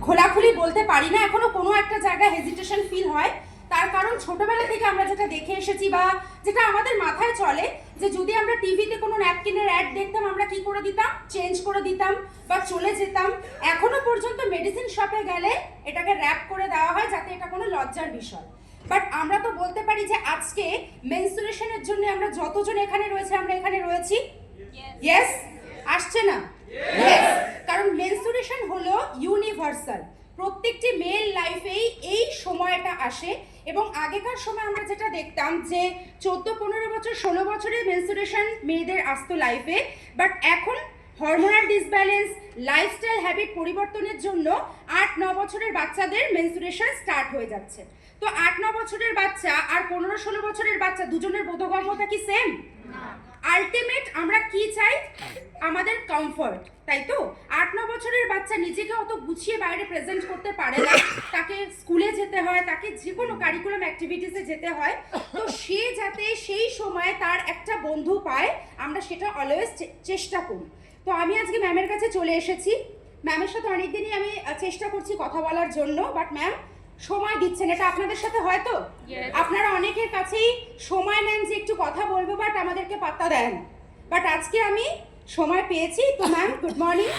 খোলাখুলি বলতে পারি না, এখনো কোনো একটা জায়গায় হেজিটেশন ফিল হয়। তার কারণ ছোটবেলা থেকে আমরা যেটা দেখে এসেছি বা যেটা আমাদের মাথায় চলে যে যদি আমরা টিভিতে কোনো ন্যাপকিনের অ্যাড দেখতাম আমরা কি করে দিতাম, চেঞ্জ করে দিতাম বা চলে যেতাম। এখনো পর্যন্ত মেডিসিন শপে গেলে এটাকে র্যাপ করে দেওয়া হয় যাতে এটা কোনো লজ্জার বিষয়। বাট আমরা তো বলতে পারি যে আজকে মেনস্ট্রুয়েশনের জন্য আমরা যতজন এখানে রয়েছে আমরা এখানে রয়েছি। ইয়েস, আসছে না? ইয়েস, কারণ মেনস্ট্রুয়েশন হলো ইউনিভার্সাল। প্রত্যেকটি মেল লাইফেই এই সময়টা আসে এবং আগেকার সময় আমরা যেটা দেখতাম যে 14-15 বছর 16 বছরে মেনস্ট্রুয়েশন মেয়েদের আসতো লাইফে, বাট এখন হরমোনাল ডিসব্যালেন্স, লাইফস্টাইল হ্যাবিট পরিবর্তনের জন্য 8-9 বছরের বাচ্চাদের মেনস্ট্রুয়েশন স্টার্ট হয়ে যাচ্ছে। তো 8-9 বছরের বাচ্চা আর 15-16 বছরের বাচ্চা দুজনের বোধগম্যতা কি সেম? আলটিমেট আমরা কি চাই? আমাদের কমফর্ট, তাই তো? 8-9 বছরের বাচ্চা নিজেকে অত গুছিয়ে বাইরে প্রেজেন্ট করতে পারে না, তাকে স্কুলে যেতে হয়, তাকে যে কোনো কারিকুলাম অ্যাক্টিভিটিসে যেতে হয়। তো সে যাতে সেই সময় তার একটা বন্ধু পায় আমরা সেটা অলওয়েজ চেষ্টা করি। তো আমি আজকে ম্যামের কাছে চলে এসেছি। ম্যামের সাথে অনেকদিনই আমি চেষ্টা করছি কথা বলার জন্য, বাট ম্যাম সময় দিচ্ছেন। এটা আপনাদের সাথে হয় তো? আপনারা অনেকের কাছেই সময় নেন যে একটু কথা বলবো, বাট আমাদেরকে পাত্তা দেন। বাট আজকে আমি সময় পেয়েছি। তো ম্যাম গুড মর্নিং।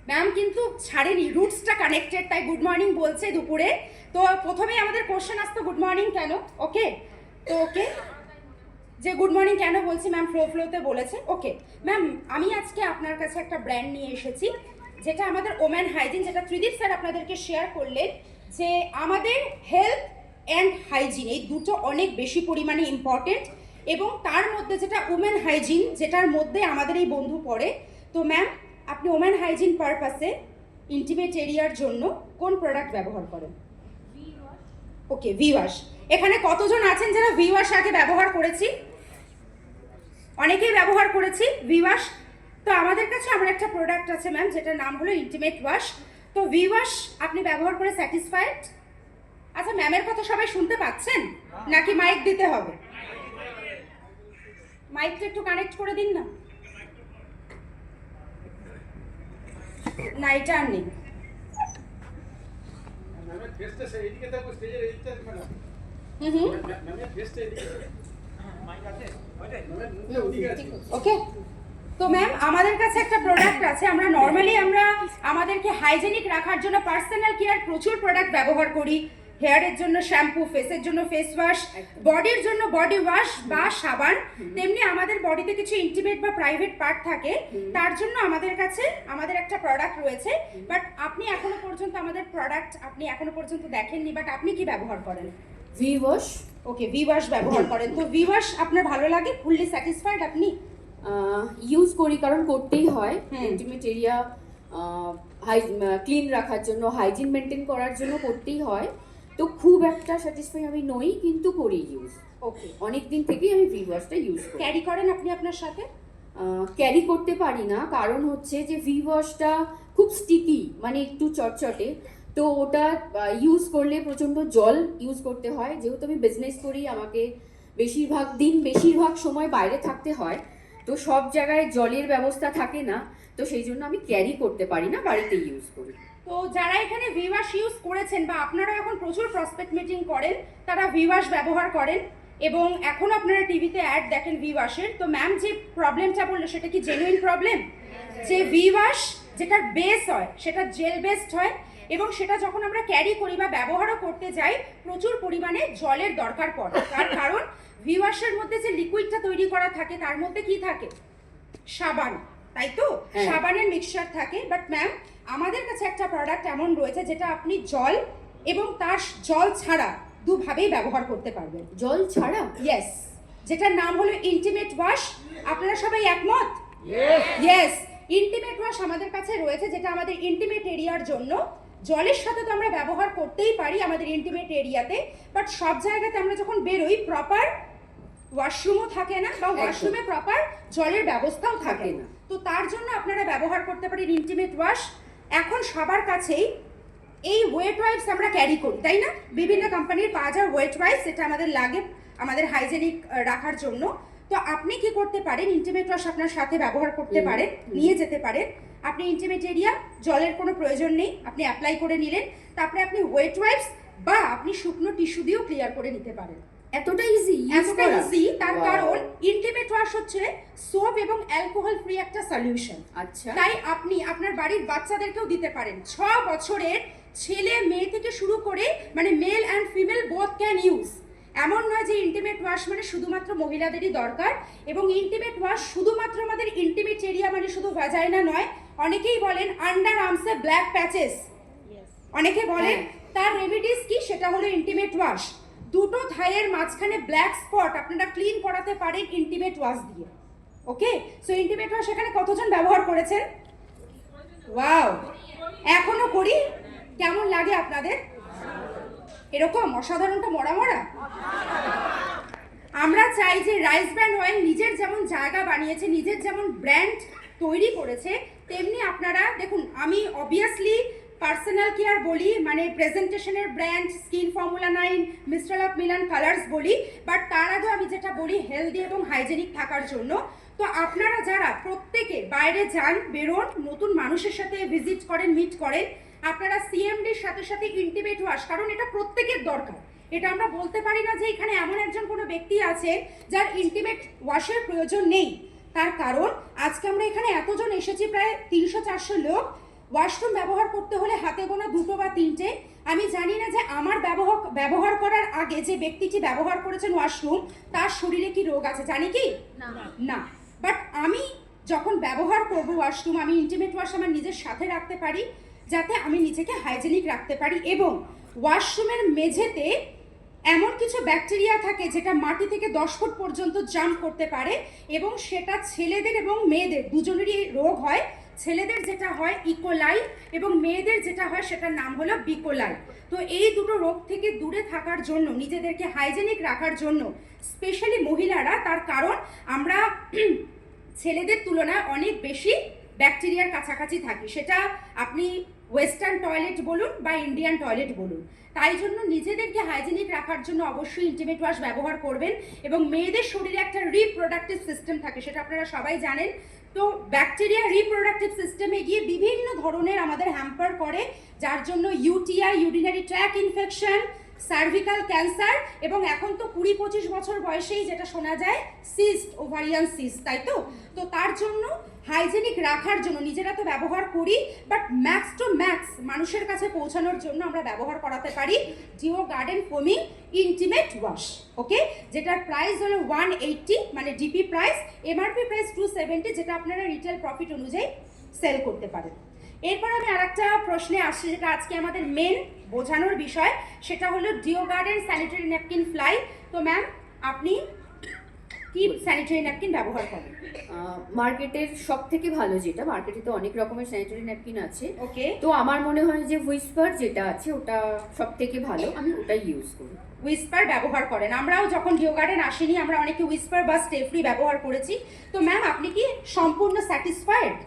ম্যাম কিন্তু ছাড়েনি, রুটসটা কানেক্টেড, তাই গুড মর্নিং বলছে দুপুরে। তো প্রথমেই আমাদের কোশ্চেন আসতো গুড মর্নিং কেন। ওকে, তো ওকে যে গুড মর্নিং কেন বলছি ম্যাম ফ্লোতে বলেছে। ওকে ম্যাম, আমি আজকে আপনার কাছে একটা ব্র্যান্ড নিয়ে এসেছি যেটা আমাদের ওমেন হাইজিন, যেটা ত্রিদীপ স্যার আপনাদেরকে শেয়ার করলেন যে আমাদের হেলথ অ্যান্ড হাইজিন এই দুটো অনেক বেশি পরিমাণে ইম্পর্টেন্ট, এবং তার মধ্যে যেটা ওমেন হাইজিন যেটার মধ্যে আমাদের এই বন্ধু পড়ে। তো ম্যাম আপনি ওমেন হাইজিন পারপাসে ইন্টিমেট এরিয়ার জন্য কোন প্রোডাক্ট ব্যবহার করেন? ওকে, ভি ওয়াশ। এখানে কতজন আছেন যারা ভি ওয়াশ আগে ব্যবহার করেছি? অনেকেই ব্যবহার করেছি ভি ওয়াশ। তো আমাদের কাছে আমার একটা প্রোডাক্ট আছে ম্যাম যেটার নাম হলো ইন্টিমেট ওয়াশ। তো ভি ওয়াশ আপনি ব্যবহার করে স্যাটিসফাইড? আচ্ছা, ম্যামের কথা সবাই শুনতে পাচ্ছেন নাকি মাইক দিতে হবে? মাইকটা একটু কানেক্ট করে দিন না। না, এটা আর নেই। ওকে, তো ম্যাম আমাদের কাছে একটা প্রোডাক্ট আছে। আমরা নর্মালি আমাদেরকে হাইজেনিক রাখার জন্য পার্সোনাল কেয়ার প্রচুর প্রোডাক্ট ব্যবহার করি। হেয়ারের জন্য শ্যাম্পু, ফেসের জন্য ফেস ওয়াশ, বডির জন্য বডি ওয়াশ বা সাবান। তেমনি আমাদের বডিতে কিছু ইন্টিমেট বা প্রাইভেট পার্ট থাকে, তার জন্য আমাদের কাছে আমাদের একটা প্রোডাক্ট রয়েছে। বাট আপনি এখনো পর্যন্ত আমাদের প্রোডাক্ট আপনি এখনো পর্যন্ত দেখেননি, বাট আপনি কি ব্যবহার করেন? V wash. Okay, V wash ব্যবহার করেন। তো ভি ওয়াশ আপনার ভালো লাগে? ফুললি স্যাটিসফাইড আপনি? ইউজ করি কারণ করতেই হয়। ইন্টিমেট এরিয়া ক্লিন রাখার জন্য, হাইজিন মেনটেন করার জন্য করতেই হয়। তো খুব একটা স্যাটিসফাই আমি নই, কিন্তু করি ইউজ। ওকে, অনেক দিন থেকেই আমি ভি ওয়াশটা ইউজ করি। ক্যারি করেন আপনি আপনার সাথে? ক্যারি করতে পারি না, কারণ হচ্ছে যে ভি ওয়াশটা খুব স্টিকি, মানে একটু চটচটে। তো ওটা ইউজ করলে প্রচণ্ড জল ইউজ করতে হয়। যেহেতু আমি বিজনেস করি, আমাকে বেশিরভাগ সময় বাইরে থাকতে হয়, তো সব জায়গায় জলের ব্যবস্থা থাকে না। তো সেই জন্য আমি ক্যারি করতে পারি না, বাড়িতে ইউজ করি। তো যারা এখানে ভি ওয়াশ ইউজ করেছেন বা আপনারা এখন প্রচুর প্রসপেক্ট মিটিং করেন, তারা ভি ওয়াশ ব্যবহার করেন এবং এখন আপনারা টিভিতে অ্যাড দেখেন ভি ওয়াশের। তো ম্যাম যে প্রবলেমটা বললো সেটা কি জেনুইন প্রবলেম? যে ভি ওয়াশ যেটার বেস হয় সেটা জেল বেসড হয়, এবং সেটা যখন আমরা ক্যারি করি বা ব্যবহারও করতে যাই প্রচুর পরিমাণে জলের দরকার পড়ে। তার কারণ ভি ওয়াশের মধ্যে যে লিকুইডটা তৈরি করা থাকে তার মধ্যে কি থাকে? সাবান, তাই তো? সাবানের মিক্সচার থাকে। বাট ম্যাম আমাদের কাছে একটা প্রোডাক্ট এমন রয়েছে যেটা আপনি জল এবং তার জল ছাড়া দুভাবেই ব্যবহার করতে পারবেন। জল ছাড়া? ইয়েস, যেটার নাম হলো ইন্টিমেট ওয়াশ। আপনারা সবাই একমত? ইয়েস, ইন্টিমেট ওয়াশ আমাদের কাছে রয়েছে যেটা আমাদের ইন্টিমেট এরিয়ার জন্য। জলের সাথে তো আমরা ব্যবহার করতেই পারি আমাদের ইন্টিমেট এরিয়াতে, বাট সব জায়গাতে আমরা যখন বেরোই প্রপার ওয়াশরুমও থাকে না বা ওয়াশরুমে প্রপার জলের ব্যবস্থাও থাকে না। তো তার জন্য আপনারা ব্যবহার করতে পারেন ইন্টিমেট ওয়াশ। এখন সবার কাছেই এই ওয়েট ওয়াইপস আমরা ক্যারি করি, তাই না? বিভিন্ন কোম্পানির পাওয়া যায় ওয়েট ওয়াইপস, এটা আমাদের লাগে আমাদের হাইজেনিক রাখার জন্য। তো আপনি কি করতে পারেন, ইন্টিমেট ওয়াশ আপনার সাথে ব্যবহার করতে পারেন, নিয়ে যেতে পারেন। আপনি ইন্টিমেট এরিয়া জলের কোনো প্রয়োজন নেই, আপনি অ্যাপ্লাই করে নিলেন, তারপরে আপনি ওয়েট ওয়াইপস বা আপনি শুকনো টিস্যু দিয়েও ক্লিয়ার করে নিতে পারেন। এতটা ইজি এতটা ইজি, তার কারণ ইন্টিমেট ওয়াশ হচ্ছে সোপ এবং অ্যালকোহল ফ্রি একটা সলিউশন। আচ্ছা, তাই আপনি আপনার বাড়ির বাচ্চাদেরকেও দিতে পারেন। 6 বছরের ছেলে মেয়ে থেকে শুরু করে মানে male and female both can use. এমন নয় যে ইন্টিমেট ওয়াশ মানে শুধুমাত্র মহিলাদেরই দরকার, এবং ইন্টিমেট ওয়াশ শুধুমাত্র আমাদের ইন্টিমেট এরিয়া মানে শুধু ভ্যাজাইনা নয়। অনেকেই বলেন আন্ডার আর্মসে ব্ল্যাক প্যাচেস, অনেকে বলেন তার রেমিডিস কি, সেটা হলো ইন্টিমেট ওয়াশ। দুটো থাইয়ের মাঝখানে ব্ল্যাক স্পট আপনারা ক্লিন করাতে পারেন ইন্টিমেট ওয়াশ দিয়ে। ওকে, সো ইন্টিমেট ওয়াশ এখানে কতজন ব্যবহার করেছেন? ওয়াও, এখনো করি। কেমন লাগে আপনাদের? এরকম অসাধারণটা মরা মরা। আমরা চাই যে রাইস ব্র্যান্ড অয়েল নিজের যেমন জায়গা বানিয়েছে, নিজের যেমন ব্র্যান্ড তৈরি করেছে, তেমনি আপনারা দেখুন, আমি অবভিয়াসলি পার্সোনাল কেয়ার বলি, মানে প্রেজেন্টেশনের brand skin formula 9, mister of Milan colours বলি, বাট তার আগে আমি যেটা বলি হেলদি এবং হাইজেনিক থাকার জন্য। তো আপনারা যারা প্রত্যেকে বাইরে যান, বেরোন, নতুন মানুষের সাথে ভিজিট করেন, মিট করেন, আপনারা সিএমডির সাথে সাথে ইন্টিমেট ওয়াশ, কারণ এটা প্রত্যেকের দরকার। এটা আমরা বলতে পারি না যে এখানে এমন একজন কোনো ব্যক্তি আছে যার ইন্টিমেট ওয়াশের প্রয়োজন নেই। তার কারণ আজকে আমরা এখানে এতজন এসেছি, প্রায় 300-400 লোক। ওয়াশরুম ব্যবহার করতে হলে হাতে গোনা 2টো বা 3টে। আমি জানি না যে আমার ব্যবহার করার আগে যে ব্যক্তিটি ব্যবহার করেছেন ওয়াশরুম, তার শরীরে কি রোগ আছে, জানি কি না। বাট আমি যখন ব্যবহার করব ওয়াশরুম, আমি ইন্টিমেট ওয়াশ আমার নিজের সাথে রাখতে পারি, যাতে আমি নিজেকে হাইজেনিক রাখতে পারি। এবং ওয়াশরুমের মেঝেতে এমন কিছু ব্যাকটেরিয়া থাকে যেটা মাটি থেকে 10 ফুট পর্যন্ত জাম্প করতে পারে, এবং সেটা ছেলেদের এবং মেয়েদের দুজনেরই রোগ হয়। ছেলেদের যেটা হয় ইকোলাই, এবং মেয়েদের যেটা হয় সেটার নাম হলো বিকোলাই। তো এই দুটো রোগ থেকে দূরে থাকার জন্য, নিজেদেরকে হাইজেনিক রাখার জন্য, স্পেশালি মহিলারা, তার কারণ আমরা ছেলেদের তুলনায় অনেক বেশি ব্যাকটেরিয়ার কাছাকাছি থাকি, সেটা আপনি ওয়েস্টার্ন টয়লেট বলুন বা ইন্ডিয়ান টয়লেট বলুন। তাই জন্য নিজেদেরকে হাইজেনিক রাখার জন্য অবশ্যই ইন্টিমেট ওয়াশ ব্যবহার করবেন। এবং মেয়েদের শরীরে একটা রিপ্রোডাক্টিভ সিস্টেম থাকে, সেটা আপনারা সবাই জানেন। তো ব্যাকটেরিয়া রিপ্রোডাক্টিভ সিস্টেমে গিয়ে বিভিন্ন ধরনের আমাদের হ্যাম্পার করে, যার জন্য UTI, urinary track infection, cervical cancer, এবং এখন তো 20-25 বছর বয়সেই যেটা শোনা যায় সিস্ট, ওভারিয়ান সিস্ট, তাই তো। তো তার জন্য হাইজেনিক রাখার জন্য নিজেরা তো ব্যবহার করি, বাট ম্যাক্স টু ম্যাক্স মানুষের কাছে পৌঁছানোর জন্য আমরা ব্যবহার করাতে পারি Jio garden foaming intimate wash. Okay, যেটার প্রাইস হলো 180, মানে ডিপি প্রাইস, এমআরপি প্রাইস 270, যেটা আপনারা রিটেল প্রফিট অনুযায়ী সেল করতে পারেন। এরপর আমি আরেকটা প্রশ্নে আসছি, যেটা আজকে আমাদের মেন বোঝানোর বিষয়, সেটা হলো Dio Garden sanitary napkin fly. তো ম্যাম, আপনি কি স্যানিটারি ন্যাপকিন ব্যবহার করেন? মার্কেটের সব থেকে ভালো যেটা, মার্কেটে তো অনেক রকমের স্যানিটারি ন্যাপকিন আছে, ওকে, তো আমার মনে হয় যে হুইসপার যেটা আছে ওটা সব থেকে ভালো, আমি ওটাই ইউজ করি। হুইসপার ব্যবহার করেন? আমরাও যখন ডিও গার্ডেন আসেনি, আমরা অনেকে হুইসপার বা স্টে ফ্রি ব্যবহার করেছি। তো ম্যাম, আপনি কি সম্পূর্ণ স্যাটিসফাইড?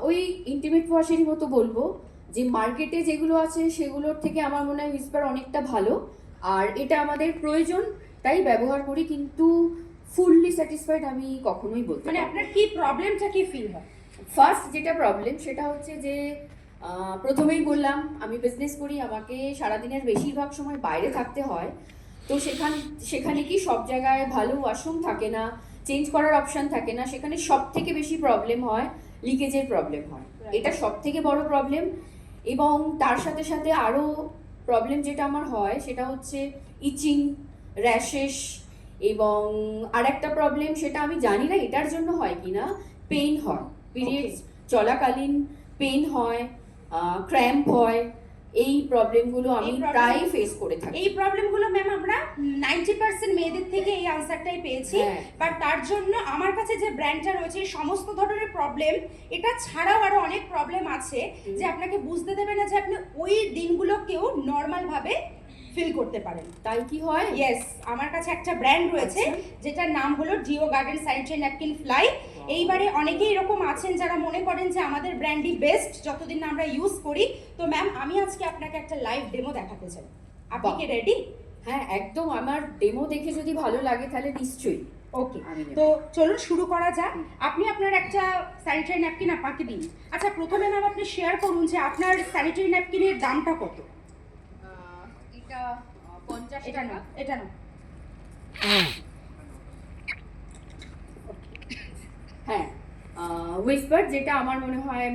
ওই ইন্টিমেট ওয়াশেরই মতো বলবো যে মার্কেটে যেগুলো আছে সেগুলোর থেকে আমার মনে হয় হুইসপার অনেকটা ভালো, আর এটা আমাদের প্রয়োজন তাই ব্যবহার করি, কিন্তু ফুললি স্যাটিসফাইড আমি কখনোই বলতে মানে পারবো না। আপনার কি প্রবলেমটা কি ফিল হয়? ফার্স্ট যেটা প্রবলেম সেটা হচ্ছে যে প্রথমেই বললাম আমি বিজনেস করি, আমাকে সারাদিনের বেশিরভাগ সময় বাইরে থাকতে হয়। তো সেখানে কি সব জায়গায় ভালো ওয়াশরুম থাকে না, চেঞ্জ করার অপশন থাকে না, সেখানে সব থেকে বেশি প্রবলেম হয়, লিকেজের প্রবলেম হয়, এটা সব থেকে বড় প্রবলেম। এবং তার সাথে সাথে আরও প্রবলেম যেটা আমার হয় সেটা হচ্ছে ইচিং, র্যাশেস, এবং আরেকটা প্রবলেম সেটা আমি জানি না এটার জন্য হয় কিনা, পেইন হয়, পিরিয়ডস চলাকালীন পেইন হয়, ক্র্যাম্প হয়, এই প্রবলেমগুলো আমি প্রায় ফেস করে থাকি। এই প্রবলেমগুলো ম্যাম আমরা 90% মেয়েদের থেকে এই আনসারটাই পেয়েছি। বাট তার জন্য আমার কাছে যে ব্র্যান্ডটা রয়েছে, সমস্ত ধরনের প্রবলেম, এটা ছাড়াও আরো অনেক প্রবলেম আছে যে আপনাকে বুঝতে দেবে না যে আপনি ওই দিনগুলোকেও নর্মাল ভাবে ফিল করতে পারেন। তাই কি হয়? ইয়েস, আমার কাছে একটা ব্র্যান্ড রয়েছে যেটার নাম হলো Dio Garden sanitary napkin fly. এইবারে অনেকেই এরকম আছেন যারা মনে করেন যে আমাদের ব্র্যান্ডই বেস্ট যতদিন না আমরা ইউজ করি। তো ম্যাম, আমি আজকে আপনাকে একটা লাইভ ডেমো দেখাতে চাই, আপনি কি রেডি? হ্যাঁ একদম, আমার ডেমো দেখে যদি ভালো লাগে তাহলে নিশ্চয়ই। ওকে, আমি নেব। তো চলুন শুরু করা যাক। আপনি আপনার একটা স্যানিটারি ন্যাপকিন আপনাকে দিন। আচ্ছা, প্রথমে ম্যাম আপনি শেয়ার করুন যে আপনার স্যানিটারি ন্যাপকিনের দামটা কত? এটা 50 এটা টাকা। না, এটা না। হ্যাঁ, হুইসপার, যেটা আমার মনে হয়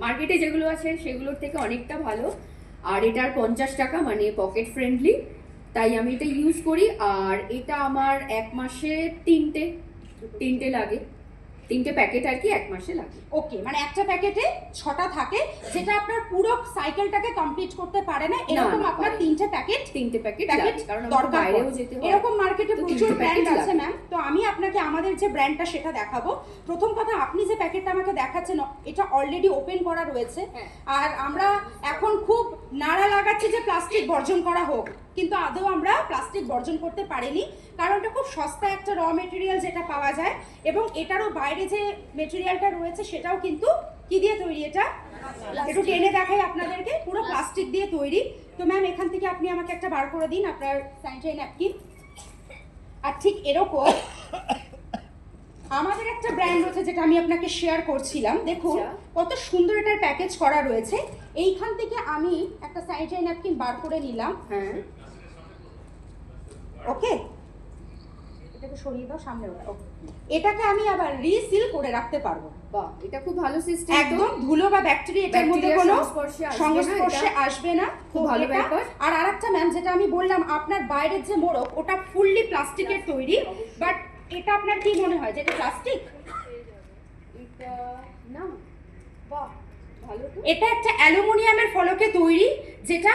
মার্কেটে যেগুলো আছে সেগুলোর থেকে অনেকটা ভালো। আর এটার 50 টাকা, মানে পকেট ফ্রেন্ডলি, তাই আমি এটা ইউজ করি। আর এটা আমার 1 মাসে তিনটে লাগে, 3টে প্যাকেট আর কি 1 মাসে লাগে। ওকে, মানে একটা প্যাকেটে 6টা থাকে, যেটা আপনার পুরো সাইকেলটাকে কমপ্লিট করতে পারে না, এরকম না, আপনার পারে। 3টে প্যাকেট প্যাকেট প্যাকেট কারণ আমার দরকার বাইরেও পড়ে। যেতে হয়। এরকম মার্কেটে তো প্রচুর 3টে ব্র্যান্ড প্যাকেট আছে লাগে। ম্যাম, তো আমি আপনাকে আমাদের যে ব্র্যান্ডটা সেটা দেখাবো। প্রথম কথা, আপনি যে প্যাকেটটা আমাকে দেখাচ্ছেন এটা অলরেডি ওপেন করা রয়েছে। হ্যাঁ। আর আমরা এখন খুব নাড়া লাগাচ্ছি যে প্লাস্টিক বর্জন করা হোক, কিন্তু আদৌ আমরা প্লাস্টিক বর্জন করতে পারিনি, কারণ এটা খুব সস্তা একটা র মেটেরিয়াল যেটা পাওয়া যায়, এবং এটারও বাইরে যে মেটেরিয়ালটা রয়েছে সেটাও কিন্তু কি দিয়ে তৈরি, এটা একটু টেনে দেখাই আপনাদেরকে, পুরো প্লাস্টিক দিয়ে তৈরি। তো ম্যাম এখান থেকে আপনি আমাকে একটা বার করে দিন আপনার স্যানিটারি ন্যাপকিন। আর ঠিক এরকম আমাদের একটা ব্র্যান্ড রয়েছে যেটা আমি আপনাকে শেয়ার করছিলাম, দেখুন আচ্ছা। কত সুন্দর এটার প্যাকেজ করা রয়েছে। এইখান থেকে আমি একটা স্যানিটারি ন্যাপকিন বার করে নিলাম। হ্যাঁ, ওকে, এটাকে সরিয়ে দাও, সামনে ওটা। ওকে, এটাকে আমি আবার রিসিল করে রাখতে পারবো। বাহ, এটা খুব ভালো সিস্টেম। একদম ধুলো বা ব্যাকটেরিয়া এটার মধ্যে কোনো সংস্পর্শে আসবে না। খুব ভালো এটা। ব্যাপার। আর আরেকটা ম্যাম, যেটা আমি বললাম আপনার বাইরের যে মোড়ক ওটা ফুললি প্লাস্টিকের তৈরি, বাট এটা আপনার কি মনে হয় যে এটা প্লাস্টিক? এটা না, বাহ, ভালো তো। এটা একটা অ্যালুমিনিয়ামের ফলকে তৈরি, যেটা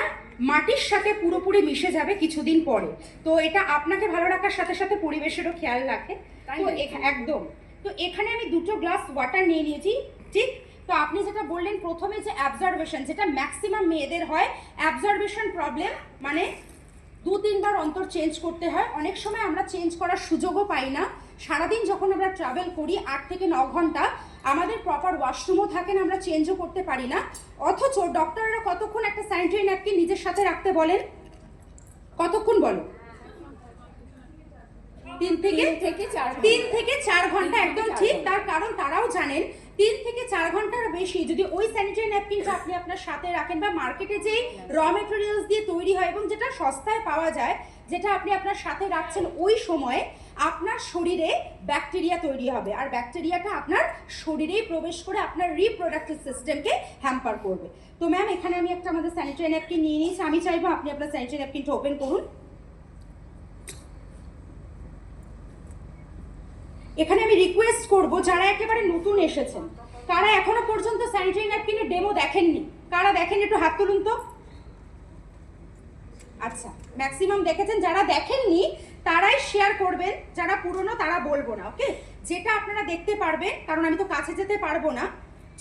মাটির সাথে পুরোপুরি মিশে যাবে কিছুদিন পরে। তো এটা আপনাকে ভালো রাখার সাথে সাথে পরিবেশেরও খেয়াল রাখে। তাই তো নাকি? একদম। তো এখানে আমি 2 গ্লাস ওয়াটার নিয়ে নিয়েছি, ঠিক? তো আপনি যেটা বললেন প্রথমে যে অ্যাবজর্বেশন, যেটা ম্যাক্সিমাম মেয়েদের হয়, অ্যাবজর্বেশন প্রবলেম, মানে 2-3 বার অন্তর চেঞ্জ করতে হয়। অনেক সময় আমরা চেঞ্জ করার সুযোগও পাই না। সারাদিন যখন আমরা ট্রাভেল করি 8 থেকে 9 ঘন্টা, আমাদের প্রপার ওয়াশরুমও থাকে না, আমরা চেঞ্জও করতে পারি না। অথচ ডক্টররা কতক্ষণ একটা স্যানিটারি ন্যাপকিন নিজের সাথে রাখতে বলেন? কতক্ষণ বলো? 3 থেকে 4 ঘন্টা, একদম ঠিক। তার কারণ তারাও জানেন 3 থেকে 4 ঘন্টার বেশি যদি ওই স্যানিটারি ন্যাপকিনটা আপনি আপনার সাথে রাখেন, বা মার্কেটে যে র মেটেরিয়ালস দিয়ে তৈরি হয় এবং যেটা সস্তায় পাওয়া যায়, যেটা আপনি আপনার সাথে রাখছেন, ওই সময়ে আপনার শরীরে ব্যাকটেরিয়া তৈরি হবে, আর ব্যাকটেরিয়াটা আপনার শরীরেই প্রবেশ করে আপনার রিপ্রোডাক্টিভ সিস্টেমকে হ্যাম্পার করবে। তো ম্যাম এখানে আমি একটা আমাদের স্যানিটারি ন্যাপকিন নিয়ে নিয়েছি। আমি চাইবো আপনি আপনার স্যানিটারি ন্যাপকিনটা ওপেন করুন। এখানে আমি রিকোয়েস্ট করব, যারা একেবারে নতুন এসেছেন, কারা এখনো পর্যন্ত স্যানিটারি ন্যাপকিনের ডেমো দেখেননি, কারা দেখেন একটু হাত তুলুন তো। আচ্ছা, ম্যাক্সিমাম দেখেছেন। যারা দেখেননি তারাই শেয়ার করবেন, যারা পুরনো তারা বলবো না। ওকে, যেটা আপনারা দেখতে পারবেন, কারণ আমি তো কাছে যেতে পারবো না,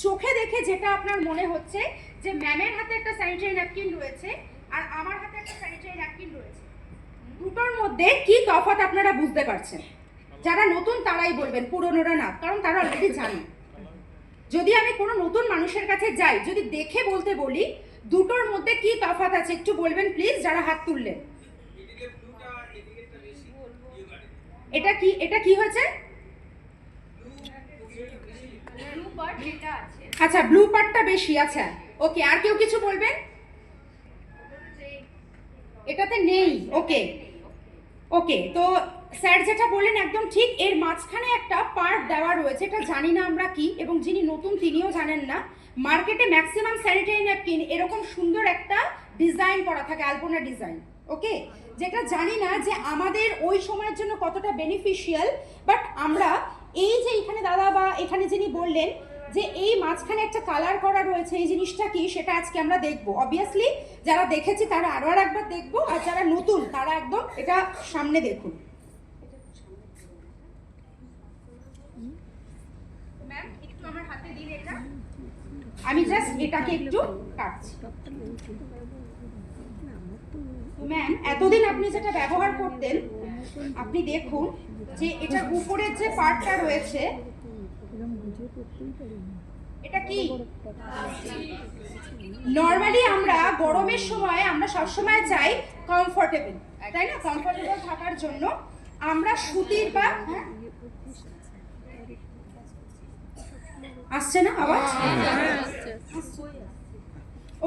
চোখে দেখে যেটা আপনার মনে হচ্ছে যে ম্যামের হাতে একটা স্যানিটারি ন্যাপকিন রয়েছে আর আমার হাতে একটা স্যানিটারি ন্যাপকিন রয়েছে, দুটোর মধ্যে কি তফাৎ আপনারা বুঝতে পারছেন? যারা নতুন তারাই বলবেন, পুরনোরা না, কারণ তারা অলরেডি জানে। যদি আমি কোনো নতুন মানুষের কাছে যাই, যদি দেখে বলতে বলি দুটোর মধ্যে কি তফাৎ আছে, একটু বলবেন প্লিজ, যারা হাত তুললেন। এটা কি হয়েছে? আচ্ছা, ব্লু পার্টটা বেশি। আচ্ছা, ওকে, আর কেউ কিছু বলবেন? এটাতে নেই। ওকে ওকে, তো স্যার যেটা বললেন একদম ঠিক। এর মাঝখানে একটা পার্ট দেওয়া রয়েছে, এটা জানি না আমরা কি, এবং যিনি নতুন তিনিও জানেন না। মার্কেটে ম্যাক্সিমাম স্যানিটারি ন্যাপকিন এরকম সুন্দর একটা ডিজাইন করা থাকে, আলপনা ডিজাইন। ওকে, যেটা জানি না যে আমাদের ওই সময়ের জন্য কতটা বেনিফিশিয়াল, বাট আমরা এই যে এখানে দাদা বা এখানে যিনি বললেন যে এই মাঝখানে একটা কালার করা রয়েছে, এই জিনিসটা কি সেটা আজকে আমরা দেখবো। অবভিয়াসলি যারা দেখেছি তারা আরো একবার দেখবো, আর যারা নতুন তারা একদম এটা সামনে দেখুন। ম্যাম একটু আমার হাতে দিন এটা, আমি জাস্ট এটাকে একটু কাটছি। তো ম্যাম এতদিন আপনি যেটা ব্যবহার করতেন, আপনি দেখুন যে এটার উপরের যে পার্টটা রয়েছে, এটা কি নরমালি আমরা গরমের সময় আমরা সবসময় চাই কমফোর্টেবল, তাই না? কমফোর্টেবল থাকার জন্য আমরা সুতির বা আসছে না আওয়াজ?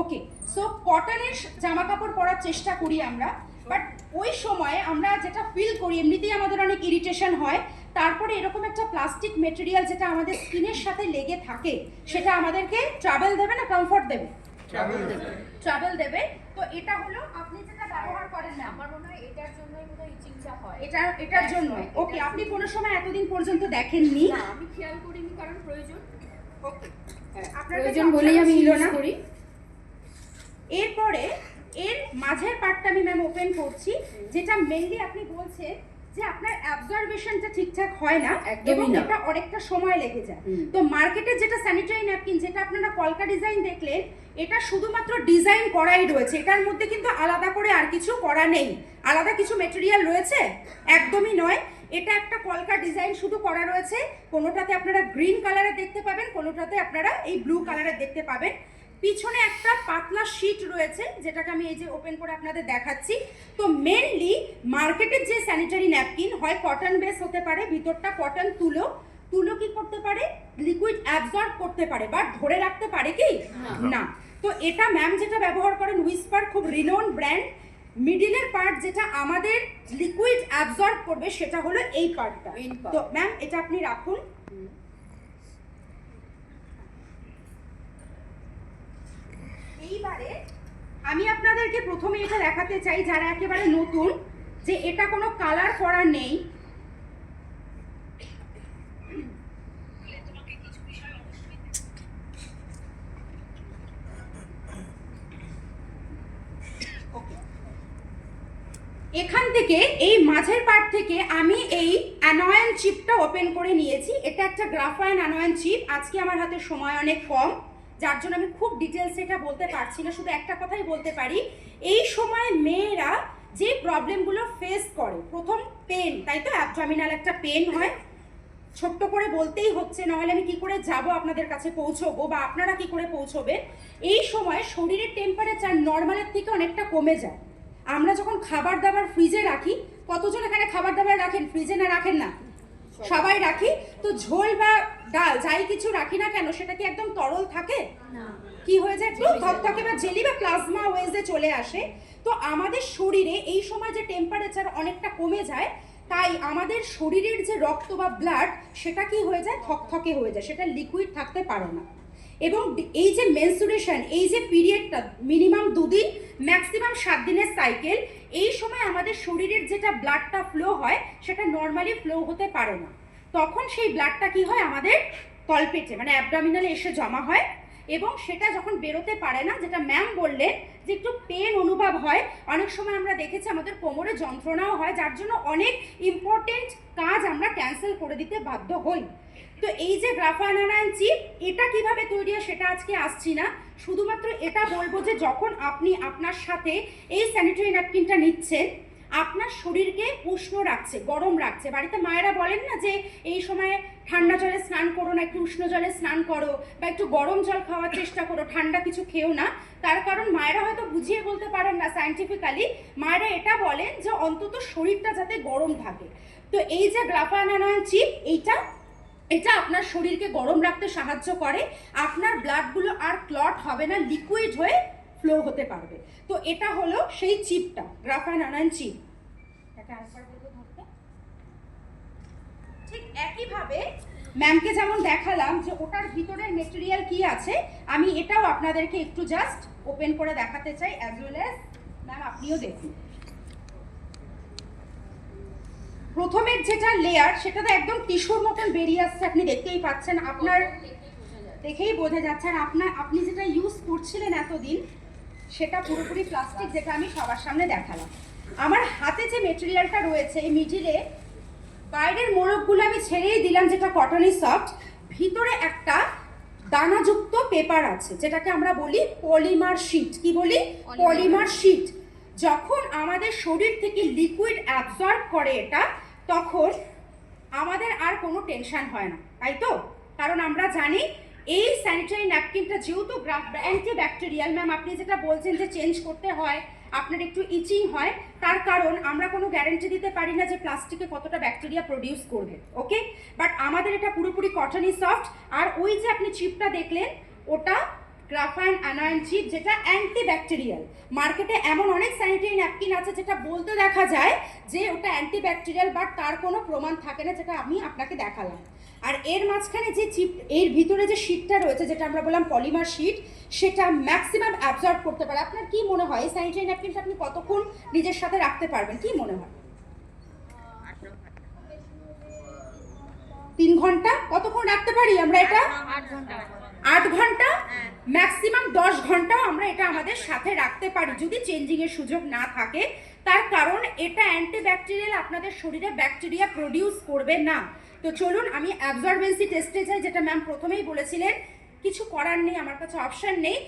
ওকে, সো কটনের জামা কাপড় পরার চেষ্টা করি আমরা, বাট ওই সময়ে আমরা যেটা ফিল করি এমনিতেই আমাদের অনেক ইরিটেশন হয়, তারপরে এরকম একটা প্লাস্টিক মেটেরিয়াল যেটা আমাদের স্কিনের সাথে লেগে থাকে সেটা আমাদেরকে ট্রাভেল দেবে না কমফর্ট দেবে? ট্রাভেল দেবে। তো এটা হলো আপনি যেটা ব্যবহার করেন না, আমার মনে হয় এটার জন্যই বোধহয় ইচিংটা হয়। এটার জন্য। ওকে, আপনি কোনো সময় এতদিন পর্যন্ত দেখেননি? না, আমি খেয়াল করিনি, কারণ প্রয়োজন। ওকে, আপনার প্রয়োজন বলেই আমি ইউজ করি। এরপরে এর মাঝের পার্টটা আমি ম্যাম ওপেন করছি, যেটা মেইনলি আপনি বলছেন যে আপনার অ্যাবজর্বেশনটা ঠিকঠাক হয় না এবং এটা অনেকটা সময় লেগে যায়। তো মার্কেটে যেটা স্যানিটারি ন্যাপকিন, যেটা আপনারা কলকা ডিজাইন দেখলেন, এটা শুধুমাত্র ডিজাইন করাই রয়েছে, এটার মধ্যে কিন্তু আলাদা করে আর কিছু করা নেই। আলাদা কিছু মেটেরিয়াল রয়েছে একদমই নয়, এটা একটা কলকা ডিজাইন শুধু করা রয়েছে। কোনোটাতে আপনারা গ্রিন কালারের দেখতে পাবেন, কোনোটাতে আপনারা এই ব্লু কালারের দেখতে পাবেন। পিছনে একটা পাতলা শীট রয়েছে, যেটাকে আমি এই যে ওপেন করে আপনাদের দেখাচ্ছি। তো মেনলি মার্কেটের যে স্যানিটারি ন্যাপকিন হয় কটন বেস হতে পারে, ভিতরটা কটন তুলো কি করতে পারে, লিকুইড অ্যাবজর্ব করতে পারে, বাট ধরে রাখতে পারে কি না। তো এটা ম্যাম যেটা ব্যবহার করেন হুইসপার, খুব রিনোন ব্র্যান্ড। মিডিলের পার্ট যেটা আমাদের লিকুইড অ্যাবজর্ব করবে সেটা হলো এই পার্টটা। তো ম্যাম এটা আপনি রাখুন। এইবারে আমি আপনাদেরকে প্রথমে এটা দেখাতে চাই, যারা একেবারে নতুন, যে এটা কোনো কালার করা নেই। এখান থেকে এই মাঝের পার্ট থেকে আমি এই অ্যানয়েন চিপটা ওপেন করে নিয়েছি। এটা একটা গ্রাফাইন অ্যানয়েন চিপ। আজকে আমার হাতে সময় অনেক কম, যার জন্য আমি খুব ডিটেলস এটা বলতে পারছি না, শুধু একটা কথাই বলতে পারি। এই সময় মেয়েরা যে প্রবলেমগুলো ফেস করে, প্রথম পেন, তাই তো, অ্যাবডোমিনাল একটা পেন হয়, ছোট্ট করে বলতেই হচ্ছে, নাহলে আমি কি করে যাব আপনাদের কাছে পৌঁছবো বা আপনারা কি করে পৌঁছবেন। এই সময় শরীরের টেম্পারেচার নর্মালের থেকে অনেকটা কমে যায়। আমরা যখন খাবার দাবার ফ্রিজে রাখি, কতজন এখানে খাবার দাবার রাখেন ফ্রিজে, না রাখেন না? সবাই রাখি। তো ঝোল বা ডাল যাই কিছু রাখি না কেন, সেটা কি একদম তরল থাকে? কি হয়ে যায়, একটু থকথকে বা জেলি বা প্লাজমা ওয়েজে চলে আসে। তো আমাদের শরীরে এই সময় যে টেম্পারেচার অনেকটা কমে যায়, তাই আমাদের শরীরের যে রক্ত বা ব্লাড সেটা কি হয়ে যায়, থকথকে হয়ে যায়, সেটা লিকুইড থাকতে পারে না। এবং এই যে মেনস্ট্রুয়েশন, এই যে পিরিয়ডটা মিনিমাম 2 দিন, ম্যাক্সিমাম 7 দিনের সাইকেল, এই সময় আমাদের শরীরের যেটা ব্লাডটা ফ্লো হয় সেটা নর্মালি ফ্লো হতে পারে না। তখন সেই ব্লাডটা কি হয়, আমাদের তলপেটে মানে অ্যাবডোমিনালে এসে জমা হয়, এবং সেটা যখন বেরোতে পারে না, যেটা ম্যাম বললেন যে একটু পেন অনুভব হয়, অনেক সময় আমরা দেখেছি আমাদের কোমরে যন্ত্রণাও হয়, যার জন্য অনেক ইম্পর্টেন্ট কাজ আমরা ক্যান্সেল করে দিতে বাধ্য হই। তো এই যে গ্রাফাইন অ্যানয়েন চিপ, এটা কিভাবে তৈরি হয় সেটা আজকে আসছি না, শুধুমাত্র এটা বলবো যে যখন আপনি আপনার সাথে এই স্যানিটারি ন্যাপকিনটা নিচ্ছেন, আপনার শরীরকে উষ্ণ রাখছে, গরম রাখছে। বাড়িতে মায়েরা বলেন না যে এই সময় ঠান্ডা জলে স্নান করো না, একটু উষ্ণ জলে স্নান করো, বা একটু গরম জল খাওয়ার চেষ্টা করো, ঠান্ডা কিছু খেও না। তার কারণ মায়েরা হয়তো বুঝিয়ে বলতে পারেন না সায়েন্টিফিক্যালি, মায়েরা এটা বলেন যে অন্তত শরীরটা যাতে গরম থাকে। তো এই যে গ্রাফাইন অ্যানয়েন চিপ, এটা আপনার শরীরকে গরম রাখতে সাহায্য করে, আপনার ব্লাডগুলো আর ক্লট হবে না, লিকুইড হয়ে ফ্লো হতে পারবে। তো এটা হলো সেই চিপটা, গ্রাফাইন অ্যানয়েন চিপ। এটা আরেকবার বলবো ধরতে। ঠিক একইভাবে ম্যামকে যেমন দেখালাম যে ওটার ভিতরের মেটেরিয়াল কি আছে, আমি এটাও আপনাদেরকে একটু জাস্ট ওপেন করে দেখাতে চাই, অ্যাজ ওয়েল অ্যাজ ম্যাম আপনিও দেখুন। প্রথমের যেটা লেয়ার, সেটা তো একদম টিস্যুর মতন বেরিয়ে আসছে, আপনি দেখতেই পাচ্ছেন, আপনার দেখেই বোঝা যাচ্ছে। আর আপনি যেটা ইউজ করছিলেন এতদিন, সেটা পুরোপুরি প্লাস্টিক, যেটা আমি সবার সামনে দেখালাম। আমার হাতে যে মেটেরিয়ালটা রয়েছে, এই মিডিলে বাইরের মোড়কগুলো আমি ছেড়েই দিলাম, যেটা কটনি সফট, ভিতরে একটা দানাযুক্ত পেপার আছে, যেটাকে আমরা বলি পলিমার শিট। কি বলি? Polymer sheet. যখন আমাদের শরীর থেকে লিকুইড অ্যাবজর্ব করে এটা, তখন আমাদের আর কোনো টেনশন হয় না, তাই তো? কারণ আমরা জানি এই স্যানিটারি ন্যাপকিনটা যেহেতু অ্যান্টিব্যাকটেরিয়াল, ম্যাম আপনি যেটা বলছেন যে চেঞ্জ করতে হয়, আপনার একটু ইচিং হয়, তার কারণ আমরা কোনো গ্যারান্টি দিতে পারি না যে প্লাস্টিকে কতটা ব্যাকটেরিয়া প্রডিউস করবে, ওকে? বাট আমাদের এটা পুরোপুরি কটনি সফট। আর ওই যে আপনি চিপটা দেখলেন, ওটা গ্রাফাইন অ্যানায়ন চিপ, যেটা অ্যান্টিব্যাকটেরিয়াল। মার্কেটে এমন অনেক স্যানিটারি ন্যাপকিন আছে যেটা বলতে দেখা যায় যে ওটা অ্যান্টিব্যাকটেরিয়াল, বাট তার কোনো প্রমাণ থাকে না, যেটা আমি আপনাকে দেখালাম। আর এর মাঝখানে যে চিপ, এর ভিতরে যে শীটটা রয়েছে, যেটা আমরা বললাম পলিমার শীট, সেটা ম্যাক্সিমাম অ্যাবজর্ব করতে পারে। আপনার কি মনে হয় এই স্যানিটারি ন্যাপকিনটা আপনি কতক্ষণ নিজের সাথে রাখতে পারবেন, কি মনে হয়? 3 ঘন্টা? কতক্ষণ রাখতে পারি আমরা এটা? 8 ঘন্টা, ম্যাক্সিমাম 10 ঘন্টাও আমরা এটা আমাদের সাথে রাখতে পারি যদি চেঞ্জিং এর সুযোগ না থাকে। তার কারণ এটা অ্যান্টিব্যাকটেরিয়াল, আপনাদের শরীরে ব্যাকটেরিয়া প্রডিউস করবে না। তো চলুন আমি অ্যাবজর্বেন্সি টেস্টে যাই, যেটা ম্যাম প্রথমেই বলেছিলেন। কিছু করার নেই, আমার কাছে অপশন নেই।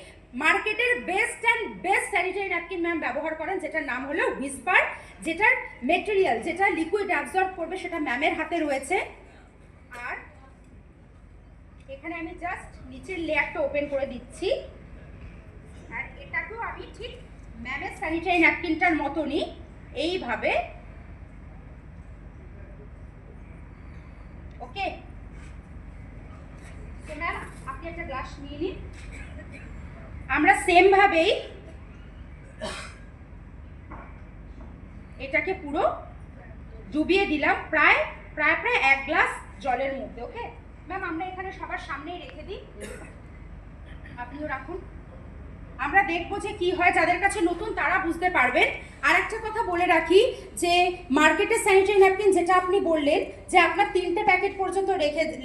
মার্কেটের বেস্ট স্যানিটারি ন্যাপকিন ম্যাম ব্যবহার করেন, যেটার নাম হলো হুইসপার, যেটার মেটেরিয়াল, যেটা লিকুইড অ্যাবজর্ব করবে, সেটা ম্যামের হাতে রয়েছে। আর এখানে আমি জাস্ট নিচের লেয়ারটা ওপেন করে দিচ্ছি, আর এটাকেও আমি ঠিক ম্যামের স্যানিটারি ন্যাপকিনটার মতনই এইভাবে, ওকে? তো ম্যাম আপনি একটা গ্লাস নিয়ে নিন। আমরা সেম ভাবেই এটাকে পুরো ডুবিয়ে দিলাম প্রায় 1 গ্লাস জলের মধ্যে, ওকে? ম্যাম আমরা এখানে সবার সামনেই রেখে দিই, আপনিও রাখুন। আমরা দেখবো যে কি হয়, যাদের কাছে নতুন তারা বুঝতে পারবেন। আর একটা কথা বলে রাখি যে মার্কেটের স্যানিটারি ন্যাপকিন, যেটা আপনি বললেন যে আপনার 3টে প্যাকেট পর্যন্ত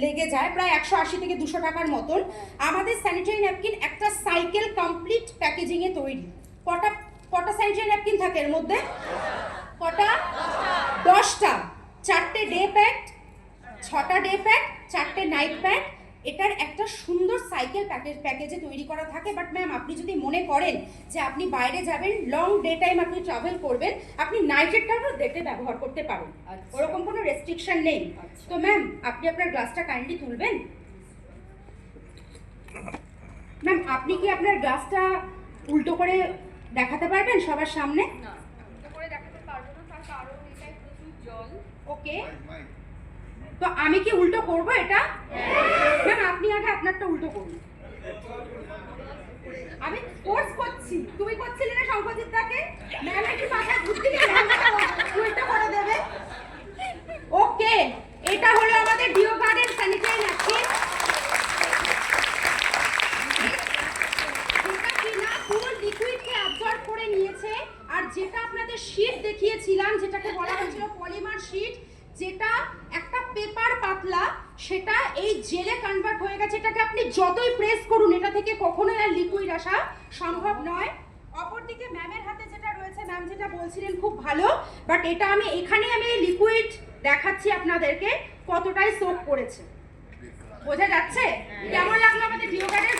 লেগে যায় প্রায় 180 থেকে 200 টাকার মতন, আমাদের স্যানিটারি ন্যাপকিন একটা সাইকেল কমপ্লিট প্যাকেজিংয়ে তৈরি। কটা স্যানিটারি ন্যাপকিন থাকে এর মধ্যে? কটা? 10টা। 4টে ডে প্যাক, 6টা ডে প্যাক, 4টে নাইট প্যাক। এটার একটা সুন্দর সাইকেল প্যাকেজে তৈরি করা থাকে। বাট ম্যাম আপনি যদি মনে করেন যে আপনি বাইরে যাবেন, লং ডে টাইম আপনি ট্রাভেল করবেন, আপনি নাইটেরটাও ডেটে ব্যবহার করতে পারেন, ওরকম কোনো রেস্ট্রিকশন নেই। তো ম্যাম আপনি আপনার গ্লাসটা কাইন্ডলি তুলবেন। ম্যাম আপনি কি আপনার গ্লাসটা উল্টো করে দেখাতে পারবেন সবার সামনে? না, উল্টো করে দেখাতে পারবো না, তার কারণ এটায় প্রচুর জল। ওকে, তো আমি কি উল্টো করব এটা? ম্যাম আপনি আগে আপনারটা উল্টো করুন। আমি ফোর্স করছি, তুমি করছিলে না শঙ্করজিৎদাকে? ম্যাম একটু মাথায় বুদ্ধি দিয়ে উল্টো করে দেবে। ওকে, এটা হলো আমাদের ডিও গার্ডেন স্যানিটারি ন্যাপকিন, যেটা কিনা পুরো লিকুইডকে অ্যাবজর্ব করে নিয়েছে। আর যেটা আপনাদের শীট দেখিয়েছিলাম, যেটাকে বলা হয়েছিল পলিমার শীট, যেটা একটা পেপার পাতলা, সেটা এই জেলে কনভার্ট হয়ে গেছে। এটাকে আপনি যতই প্রেস করুন, এটা থেকে কখনোই আর লিকুইড আসা সম্ভব নয়। অপরদিকে ম্যামের হাতে যেটা রয়েছে, ম্যাম যেটা বলছিলেন খুব ভালো, বাট এটা আমি এখানে লিকুইড দেখাচ্ছি আপনাদেরকে কতটাই সোক করেছে, বোঝা যাচ্ছে? কেমন লাগলো আমাদের ডিও গার্ডের